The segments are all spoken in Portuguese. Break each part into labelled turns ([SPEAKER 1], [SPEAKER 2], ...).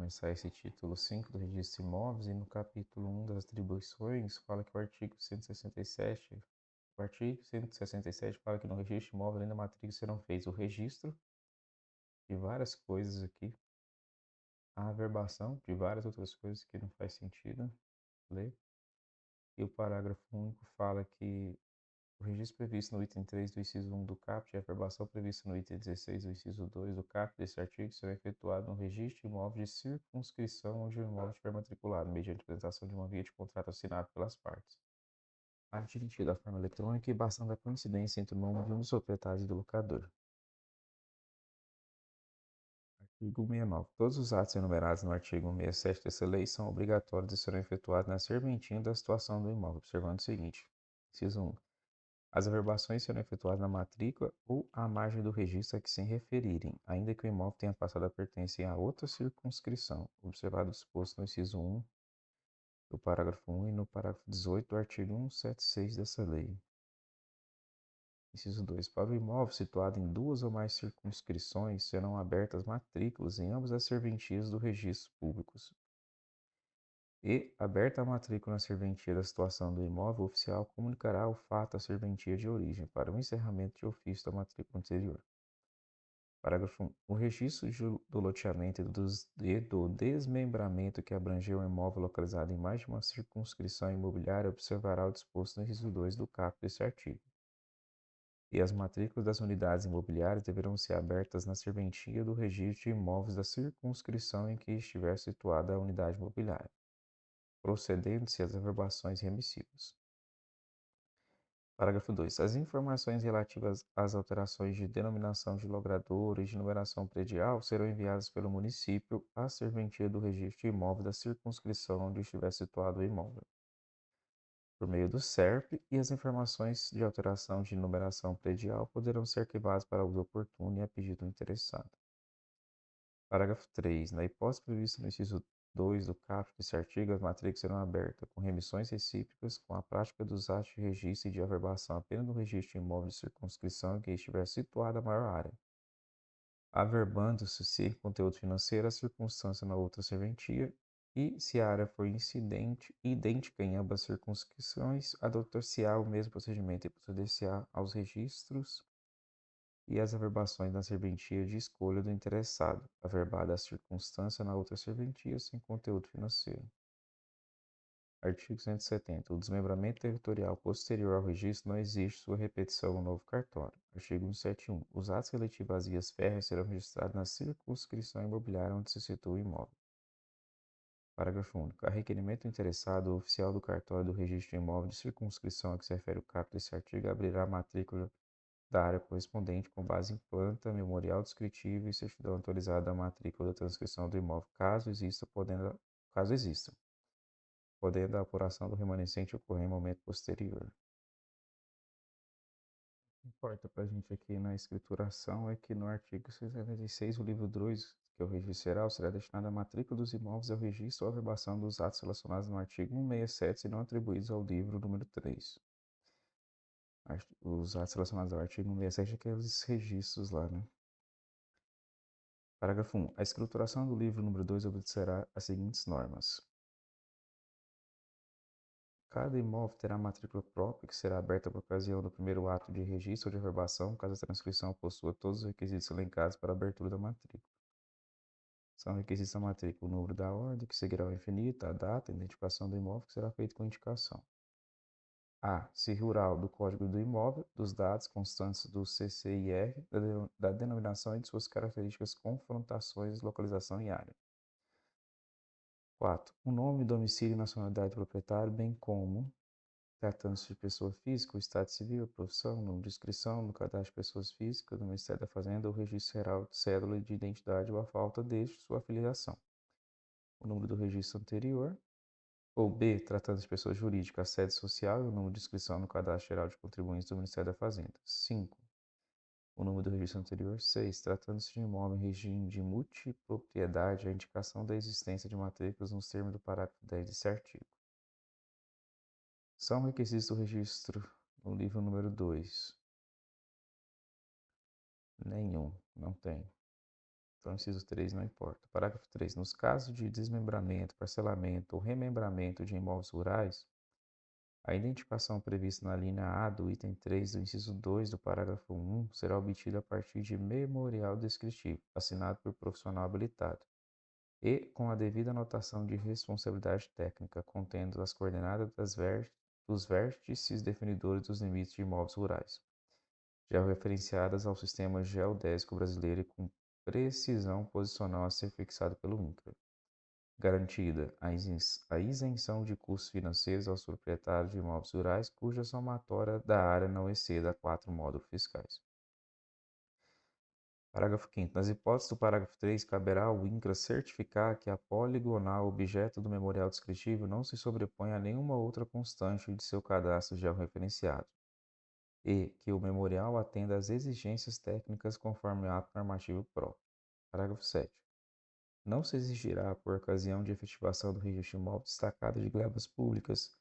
[SPEAKER 1] começar esse título 5 do Registro de Imóveis, e no capítulo 1 das atribuições fala que o artigo 167 fala que no registro de imóvel, além da matrícula, serão feitos o registro de várias coisas aqui, a averbação de várias outras coisas que não faz sentido ler, e o parágrafo único fala que o registro previsto no item 3 do inciso 1 do caput e a averbação prevista no item 16 do inciso 2 do caput desse artigo será efetuado no registro de imóveis de circunscrição onde o imóvel estiver matriculado, mediante apresentação de uma via de contrato assinado pelas partes, admitido da forma eletrônica e bastando a coincidência entre o nome de um dos proprietários e do locador. Artigo 69. Todos os atos enumerados no artigo 67 dessa lei são obrigatórios e serão efetuados na serventia da situação do imóvel, observando o seguinte. Inciso 1. As averbações serão efetuadas na matrícula ou à margem do registro a que se referirem, ainda que o imóvel tenha passado a pertencer a outra circunscrição, observado o disposto no inciso 1 do parágrafo 1 e no parágrafo 18 do artigo 176 dessa lei. Inciso 2. Para o imóvel situado em duas ou mais circunscrições, serão abertas matrículas em ambas as serventias do registro públicos. E, aberta a matrícula na serventia da situação do imóvel, o oficial comunicará o fato à serventia de origem para o encerramento de ofício da matrícula anterior. Parágrafo 1. O registro do loteamento e do desmembramento que abrangeu o imóvel localizado em mais de uma circunscrição imobiliária observará o disposto no inciso 2 do caput deste artigo. E as matrículas das unidades imobiliárias deverão ser abertas na serventia do registro de imóveis da circunscrição em que estiver situada a unidade imobiliária, procedendo-se às averbações remissivas. Parágrafo 2. As informações relativas às alterações de denominação de logrador e de numeração predial serão enviadas pelo município à serventia do registro de imóveis da circunscrição onde estiver situado o imóvel, por meio do SERP, e as informações de alteração de numeração predial poderão ser arquivadas para uso oportuno e a pedido do interessado. Parágrafo 3. Na hipótese prevista no inciso 2 do caput deste artigo, as matrículas serão abertas com remissões recíprocas, com a prática dos atos de registro e de averbação apenas no registro de imóveis de circunscrição em que estiver situada a maior área, averbando-se, se conteúdo financeiro, a circunstância na outra serventia, e, se a área for idêntica em ambas as circunscrições, adotar-se-á o mesmo procedimento e proceder-se-á aos registros e as averbações na serventia de escolha do interessado, averbada a circunstância na outra serventia sem conteúdo financeiro. Artigo 170. O desmembramento territorial posterior ao registro não exige sua repetição no novo cartório. Artigo 171. Os atos relativos às vias férreas serão registrados na circunscrição imobiliária onde se situa o imóvel. Parágrafo único. A requerimento do interessado, o oficial do cartório do registro de imóvel de circunscrição a que se refere o caput deste artigo abrirá a matrícula da área correspondente com base em planta, memorial descritivo e certidão autorizada da matrícula da transcrição do imóvel, caso exista, podendo a apuração do remanescente ocorrer em momento posterior. O que importa para a gente aqui na escrituração é que no artigo 176, o livro 2, que é o registro geral, será destinado à matrícula dos imóveis ao registro ou à averbação dos atos relacionados no artigo 167 e não atribuídos ao livro número 3. Os atos relacionados ao artigo 167 é aqueles registros lá, né? Parágrafo 1. A escrituração do livro número 2 obedecerá às seguintes normas. Cada imóvel terá matrícula própria, que será aberta por ocasião do primeiro ato de registro ou de averbação, caso a transcrição possua todos os requisitos elencados para a abertura da matrícula. São requisitos da matrícula o número da ordem, que seguirá o infinito, a data, a identificação do imóvel, que será feito com indicação. A. Se rural, do código do imóvel, dos dados constantes do CCIR, da denominação e de suas características, confrontações, localização e área. 4. O nome, domicílio e nacionalidade do proprietário, bem como, tratando-se de pessoa física, o estado civil, a profissão, número de inscrição no cadastro de pessoas físicas do Ministério da Fazenda ou registro geral de cédula de identidade ou a falta deste, sua filiação. O número do registro anterior. Ou B, tratando de pessoa jurídica, a sede social e o número de inscrição no cadastro geral de contribuintes do Ministério da Fazenda. 5. O número do registro anterior. 6. Tratando-se de imóvel em regime de multipropriedade, a indicação da existência de matrículas nos termos do parágrafo 10 desse artigo. São requisitos do registro no livro número 2. Nenhum, não tem. Então, inciso 3 não importa. Parágrafo 3. Nos casos de desmembramento, parcelamento ou remembramento de imóveis rurais, a identificação prevista na linha A do item 3 do inciso 2 do parágrafo 1 será obtida a partir de memorial descritivo, assinado por profissional habilitado, e com a devida anotação de responsabilidade técnica, contendo as coordenadas dos vértices definidores dos limites de imóveis rurais, georreferenciadas ao sistema geodésico brasileiro e com precisão posicional a ser fixado pelo INCRA. Garantida a isenção de custos financeiros aos proprietários de imóveis rurais cuja somatória da área não exceda 4 módulos fiscais. Parágrafo 5º. Nas hipóteses do parágrafo 3, caberá ao INCRA certificar que a poligonal objeto do memorial descritivo não se sobrepõe a nenhuma outra constante de seu cadastro georreferenciado e que o memorial atenda às exigências técnicas conforme ato normativo próprio. Parágrafo 7º. Não se exigirá, por ocasião de efetivação do registro imóvel destacado de glebas públicas,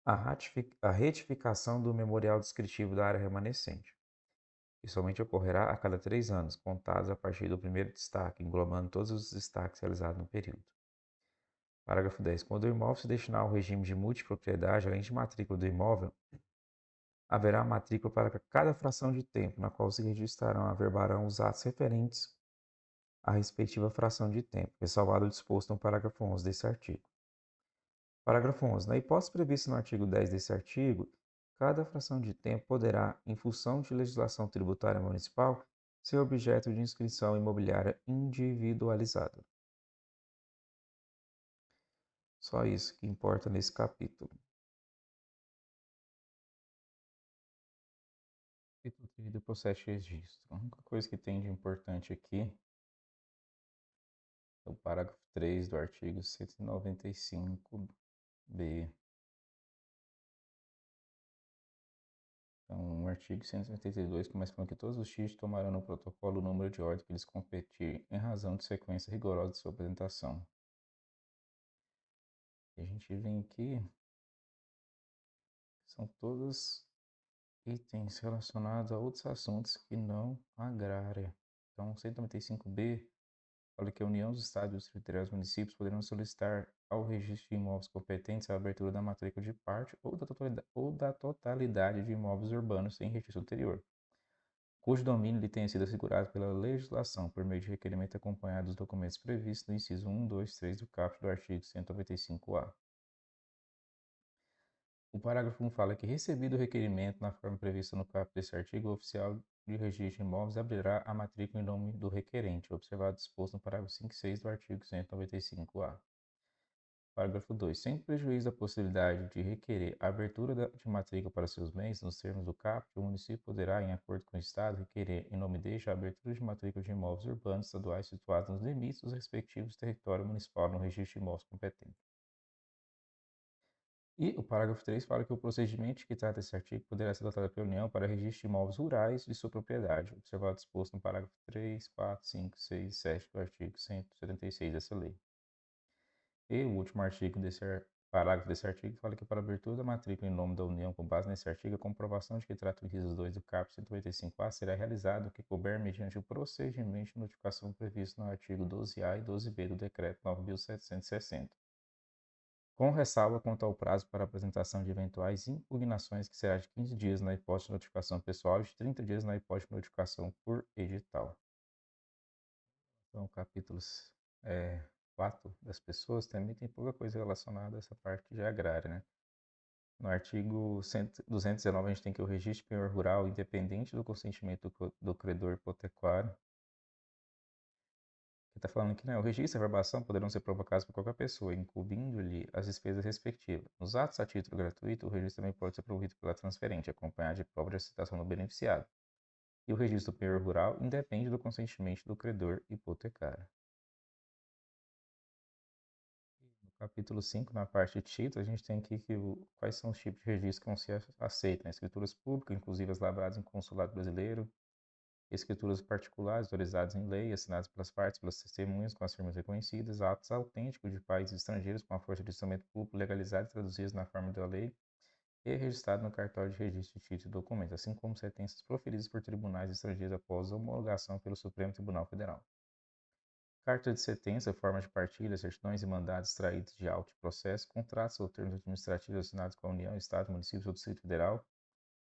[SPEAKER 1] a retificação do memorial descritivo da área remanescente, e somente ocorrerá a cada 3 anos, contados a partir do primeiro destaque, englobando todos os destaques realizados no período. Parágrafo 10. Quando o imóvel se destinar ao regime de multipropriedade, além de matrícula do imóvel, haverá matrícula para cada fração de tempo, na qual se registrarão e averbarão os atos referentes à respectiva fração de tempo, ressalvado o disposto no parágrafo 11 desse artigo. Parágrafo 11. Na hipótese prevista no artigo 10 desse artigo, cada fração de tempo poderá, em função de legislação tributária municipal, ser objeto de inscrição imobiliária individualizada. Só isso que importa nesse capítulo. Capítulo 3 do processo de registro. A única coisa que tem de importante aqui é o parágrafo 3 do artigo 195b. Então, o artigo 172 começa falando que todos os títulos tomarão no protocolo o número de ordem que lhes competir em razão de sequência rigorosa de sua apresentação. E a gente vem aqui, são todos itens relacionados a outros assuntos que não agrária. Então, 195b fala que a União dos Estados e os Federais Municípios poderão solicitar ao registro de imóveis competentes a abertura da matrícula de parte ou da totalidade de imóveis urbanos sem registro anterior, cujo domínio lhe tenha sido assegurado pela legislação por meio de requerimento acompanhado dos documentos previstos no inciso 1, 2, 3 do caput do artigo 195-A. O parágrafo 1 fala que, recebido o requerimento na forma prevista no caput desse artigo, o oficial de registro de imóveis abrirá a matrícula em nome do requerente, observado o disposto no parágrafo 5 e 6 do artigo 195-A. Parágrafo 2. Sem prejuízo da possibilidade de requerer a abertura de matrícula para seus bens, nos termos do caput, o município poderá, em acordo com o Estado, requerer, em nome deste, a abertura de matrícula de imóveis urbanos estaduais situados nos limites dos respectivos territórios municipais no registro de imóveis competente. E o parágrafo 3 fala que o procedimento que trata esse artigo poderá ser adotado pela União para registro de imóveis rurais de sua propriedade, observado o disposto no parágrafo 3, 4, 5, 6 e 7 do artigo 176 dessa lei. E o último parágrafo desse artigo fala que para abertura da matrícula em nome da União com base nesse artigo, a comprovação de que trata o inciso 2 do caput 195-A será realizada o que couber mediante o procedimento de notificação previsto no artigo 12A e 12B do Decreto 9.760. Com ressalva quanto ao prazo para apresentação de eventuais impugnações, que será de 15 dias na hipótese de notificação pessoal e de 30 dias na hipótese de notificação por edital. Então, capítulos 4 das pessoas também tem pouca coisa relacionada a essa parte de agrária, né? No artigo 219, a gente tem que o registro de penhor rural, independente do consentimento do credor hipotecar, que está falando que, né, o registro e a verbação poderão ser provocados por qualquer pessoa, incumbindo-lhe as despesas respectivas. Nos atos a título gratuito, o registro também pode ser promovido pela transferente, acompanhado de prova de aceitação do beneficiário. E o registro do penhor rural independe do consentimento do credor hipotecário. No capítulo 5, na parte de título, a gente tem aqui quais são os tipos de registros que vão ser aceitos, né? Escrituras públicas, inclusive as lavradas em consulado brasileiro, escrituras particulares autorizadas em lei, assinadas pelas partes, pelas testemunhas, com as firmas reconhecidas, atos autênticos de países estrangeiros com a força de instrumento público legalizados e traduzidos na forma da lei e registrado no cartório de registro de títulos e documentos, assim como sentenças proferidas por tribunais estrangeiros após homologação pelo Supremo Tribunal Federal. Carta de sentença, forma de partilha, certidões e mandados extraídos de auto de processo, contratos ou termos administrativos assinados com a União, Estado, municípios ou Distrito Federal,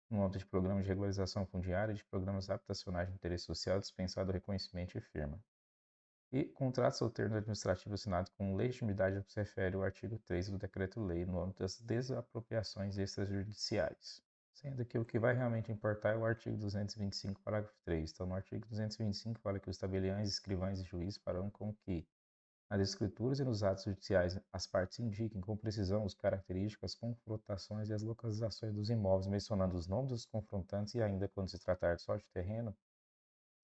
[SPEAKER 1] no âmbito de programas de regularização fundiária e de programas habitacionais de interesse social dispensado o reconhecimento e firma. E contratos ou termos administrativos assinados com legitimidade ao que se refere o artigo 3 do Decreto-Lei no âmbito das desapropriações extrajudiciais. Sendo que o que vai realmente importar é o artigo 225, parágrafo 3. Então, no artigo 225 fala que os tabeliães, escrivães e juízes farão com que, nas escrituras e nos atos judiciais, as partes indiquem com precisão as características, as confrontações e as localizações dos imóveis, mencionando os nomes dos confrontantes e ainda, quando se tratar só de terreno,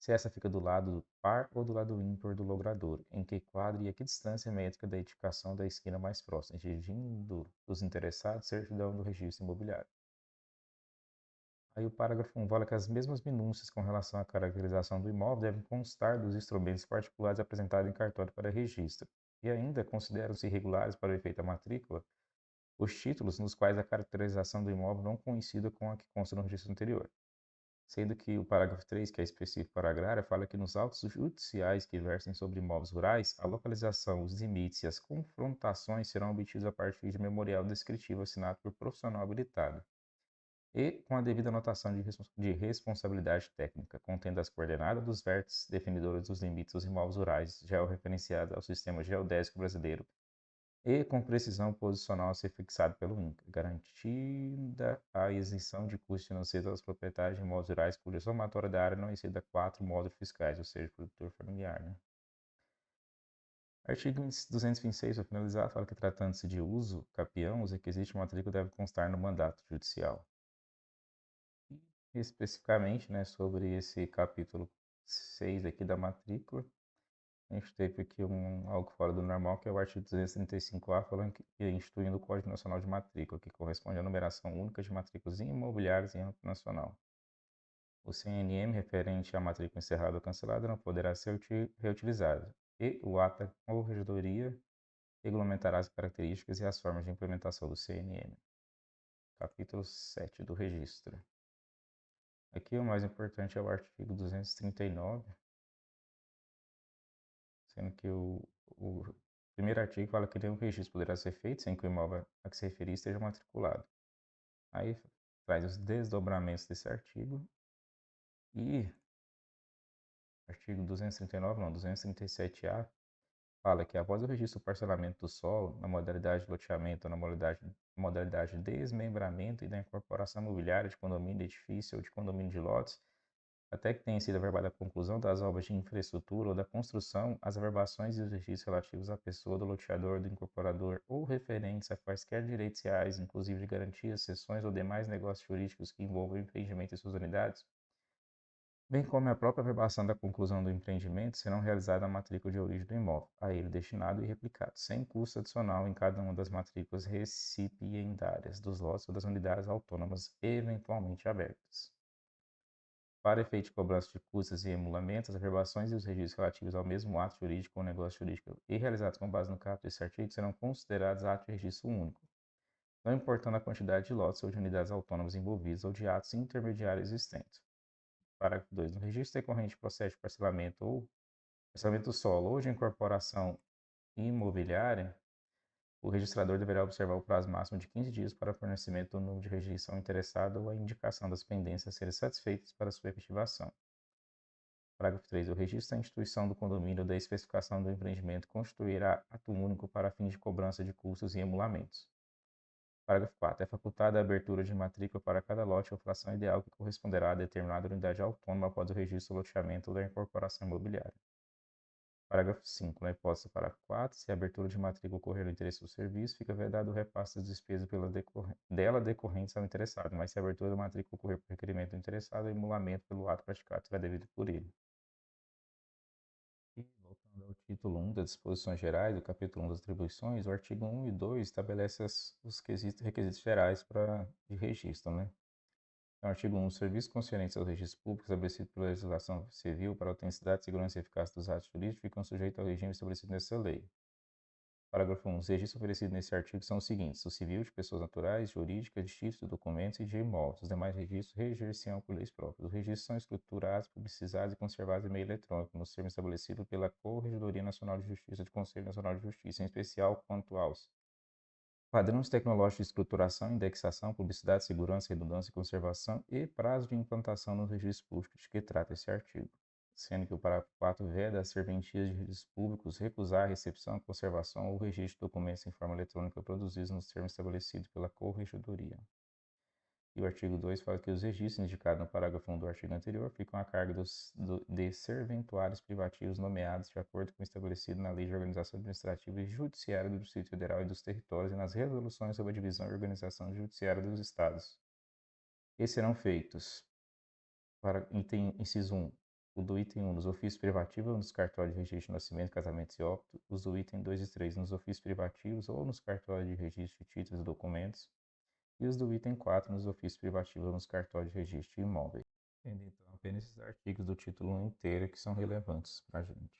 [SPEAKER 1] se essa fica do lado par ou do lado ímpar do logrador, em que quadro e a que distância métrica da edificação da esquina mais próxima, exigindo dos interessados certidão do registro imobiliário. Aí o parágrafo 1 fala que as mesmas minúcias com relação à caracterização do imóvel devem constar dos instrumentos particulares apresentados em cartório para registro. E ainda consideram-se irregulares para o efeito da matrícula os títulos nos quais a caracterização do imóvel não coincida com a que consta no registro anterior. Sendo que o parágrafo 3, que é específico para a agrária, fala que nos autos judiciais que versem sobre imóveis rurais, a localização, os limites e as confrontações serão obtidos a partir de memorial descritivo assinado por profissional habilitado e com a devida anotação de responsabilidade técnica, contendo as coordenadas dos vértices definidores dos limites dos imóveis rurais georreferenciados ao Sistema Geodésico Brasileiro e com precisão posicional a ser fixado pelo INCRA, garantida a isenção de custos financeiros aos proprietários de imóveis rurais cuja somatória da área não exceda 4 módulos fiscais, ou seja, produtor familiar. Né? Artigo 226, para finalizar, fala que tratando-se de uso capião, os requisitos de matrícula devem constar no mandato judicial. Especificamente, né, sobre esse capítulo 6 aqui da matrícula, a gente teve aqui algo fora do normal, que é o artigo 235A, falando que instituindo o Código Nacional de Matrícula, que corresponde à numeração única de matrículas imobiliárias em âmbito nacional. O CNM referente à matrícula encerrada ou cancelada não poderá ser reutilizado, e o ata ou regedoria regulamentará as características e as formas de implementação do CNM. Capítulo 7 do registro. Aqui o mais importante é o artigo 239, sendo que o primeiro artigo fala que nenhum registro poderá ser feito sem que o imóvel a que se referir esteja matriculado. Aí traz os desdobramentos desse artigo e artigo 239, não, 237A, fala que após o registro do parcelamento do solo, na modalidade de loteamento ou na modalidade de desmembramento e da incorporação imobiliária de condomínio de edifício ou de condomínio de lotes, até que tenha sido averbada a conclusão das obras de infraestrutura ou da construção, as averbações e os registros relativos à pessoa do loteador, do incorporador ou referentes a quaisquer direitos reais, inclusive de garantias, cessões ou demais negócios jurídicos que envolvam o empreendimento e suas unidades, bem como a própria averbação da conclusão do empreendimento, serão realizadas na matrícula de origem do imóvel, a ele destinado e replicado, sem custo adicional em cada uma das matrículas recipiendárias dos lotes ou das unidades autônomas eventualmente abertas. Para efeito de cobrança de custas e emolamentos, as averbações e os registros relativos ao mesmo ato jurídico ou negócio jurídico e realizados com base no caput deste artigo serão considerados ato de registro único, não importando a quantidade de lotes ou de unidades autônomas envolvidos ou de atos intermediários existentes. Parágrafo 2. No registro decorrente de processo de parcelamento do solo ou de incorporação imobiliária, o registrador deverá observar o prazo máximo de 15 dias para o fornecimento do número de registro ao interessado ou a indicação das pendências a serem satisfeitas para sua efetivação. Parágrafo 3. O registro da instituição do condomínio ou da especificação do empreendimento constituirá ato único para fins de cobrança de custos e emolamentos. Parágrafo 4. É facultada a abertura de matrícula para cada lote ou fração ideal que corresponderá a determinada unidade autônoma após o registro do loteamento ou da incorporação imobiliária. Parágrafo 5. Na hipótese do parágrafo 4, se a abertura de matrícula ocorrer no interesse do serviço, fica vedado o repasse das despesas dela decorrentes ao interessado, mas se a abertura da matrícula ocorrer por requerimento do interessado, o emulamento pelo ato praticado será devido por ele. E, voltando ao título 1 das disposições gerais, do capítulo 1 das atribuições, o artigo 1 e 2 estabelece os requisitos gerais de registro, né? No artigo 1, os serviços concernentes aos registros públicos estabelecidos pela legislação civil para a autenticidade, segurança e eficácia dos atos jurídicos ficam sujeitos ao regime estabelecido nessa lei. Parágrafo 1. Os registros oferecidos nesse artigo são os seguintes: o civil, de pessoas naturais, jurídicas, de títulos, de documentos e de imóveis. Os demais registros reger-se-ão por leis próprias. Os registros são estruturados, publicizados e conservados em meio eletrônico, nos termos estabelecidos pela Corregedoria Nacional de Justiça e do Conselho Nacional de Justiça, em especial quanto aos padrões tecnológicos de estruturação, indexação, publicidade, segurança, redundância e conservação e prazo de implantação nos registros públicos de que trata esse artigo, sendo que o parágrafo 4 veda às serventias de registros públicos recusar a recepção, conservação ou registro de documentos em forma eletrônica produzidos nos termos estabelecidos pela Corregedoria. E o artigo 2 fala que os registros indicados no parágrafo 1 do artigo anterior ficam a cargo de serventuários privativos nomeados de acordo com o estabelecido na Lei de Organização Administrativa e Judiciária do Distrito Federal e dos Territórios e nas resoluções sobre a divisão e organização judiciária dos Estados. E serão feitos, para inciso 1, o do item 1 nos ofícios privativos ou nos cartórios de registro de nascimento, casamentos e óbito, os do item 2 e 3 nos ofícios privativos ou nos cartórios de registro de títulos e documentos, e os do item 4 nos ofícios privativos ou nos cartórios de registro de imóveis. Entendo então apenas esses artigos do título 1 inteiro que são relevantes para a gente.